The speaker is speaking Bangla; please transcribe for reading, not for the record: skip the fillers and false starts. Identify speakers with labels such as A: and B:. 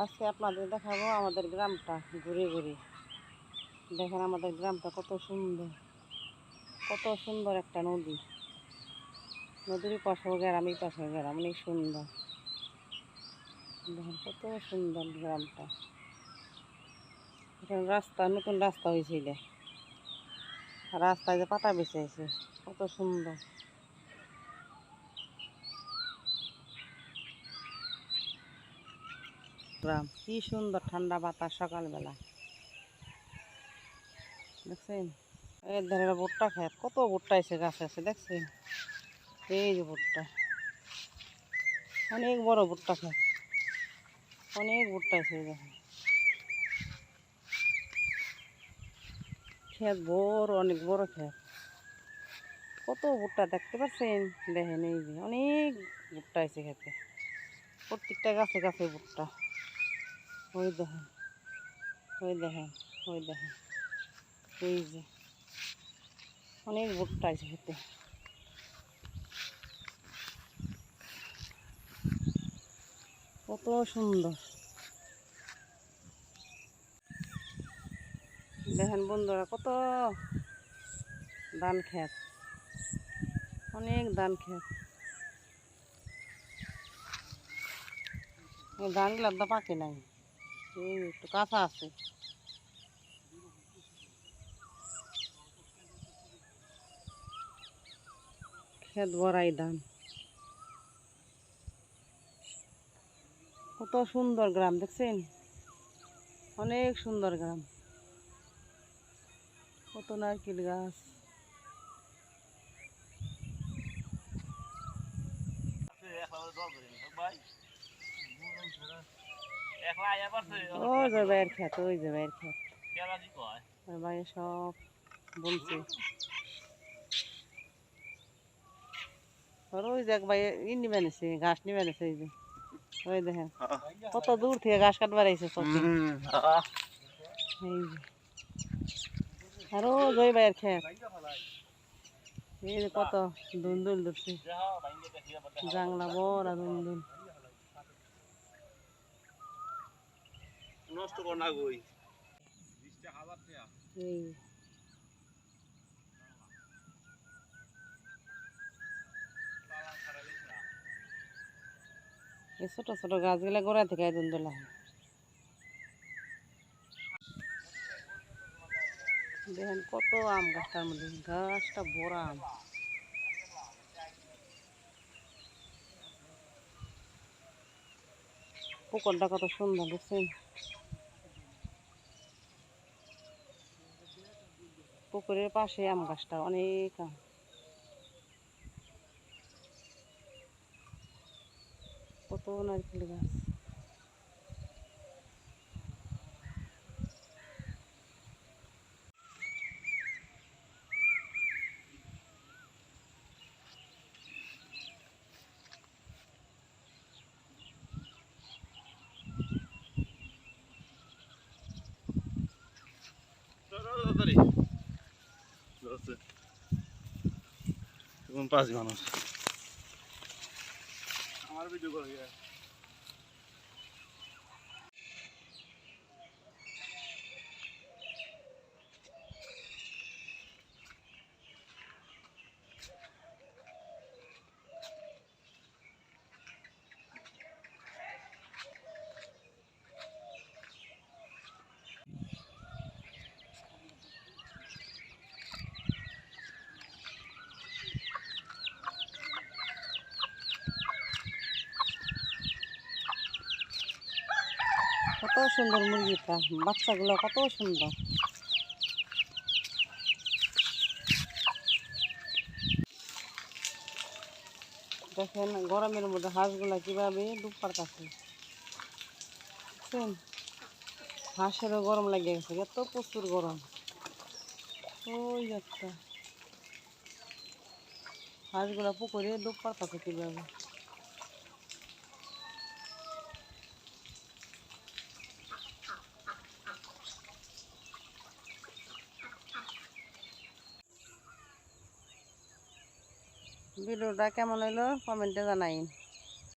A: আজকে আপনাদের দেখাবো আমাদের গ্রামটা ঘুরে ঘুরে। দেখেন আমাদের গ্রামটা কত সুন্দর একটা নদী। নদীর পাশেও গ্রাম, এই পাশেও গ্রাম, অনেক সুন্দর। দেখেন কত সুন্দর গ্রামটা। এখন নতুন রাস্তা হয়েছে, রাস্তায় যে পাতা বিছাইছে, কত সুন্দর গ্রাম। কি সুন্দর ঠান্ডা বাতাস সকালবেলা, দেখছেন? এর ধারে ভুট্টা খেত, কত ভুট্টা এসে গাছ আছে, দেখছেন? এই যে ভুট্টা, অনেক বড় ভুট্টা খেত, অনেক ভুট্টা এসে, দেখেন খেত বড়, অনেক বড় খেত, কত ভুট্টা দেখতে পাচ্ছেন? দেখেন এই যে অনেক ভুট্টা এসে খেতে, প্রত্যেকটা গাছে গাছে ভুট্টা। ওই দেখেন, ওই দেখেন, ওই দেখেন, এই যে অনেক ভুট্টা এসে খেতে। কত সুন্দর দেখেন বন্ধুরা, কত ধান খেত, অনেক ধান খেত। এই ধানগুলার তো পাকে নাই, এই একটু কাঁচা আছে। খেত ভরাই ধান। কত সুন্দর গ্রাম, দেখছেন? অনেক সুন্দর গ্রাম, কত নারকেল গাছ। ওই যে বাইরের খেত, ওই যে বাইরের খেত, বাইরে সব বলছে। আর ওই যে এক ভাই নিবে নিছে, ঘাস নিবে নিছে, এই যে ওই দেখেন কত দূর থেকে ঘাস কাটবার আইছে সব। এই যে আর ওই ভাইয়ের খেত, এই যে কত দুন্দুল ধরছে, জাংলা বড় দুন্দুল। নষ্ট কর না গই, এই ছোট ছোট গাছগুলা গোড়া থেকে দুন্দুল হয়। দেখেন কত আম গাছটার মধ্যে, গাছটা বড় আম। পুকুরটা কত সুন্দর, দেখছেন? পুকুরের পাশে আম গাছটা, অনেক আম, কত নারকেল গাছ।
B: পাঁচ মানুষ আমার ভিডিও করে
A: কত সুন্দর মুরগিটা, বাচ্চাগুলো কত সুন্দর। দেখেন গরমের মধ্যে হাঁসগুলা কিভাবে ডুব পারতাছে, দেখছেন? হাঁসেরও গরম লাগে গেছে, এত প্রচুর গরম। ওই একটা হাঁসগুলা পুকুরে ডুব পারতাছে কিভাবে। ভিডিওটা কেমন হইলো কমেন্টে জানাইন।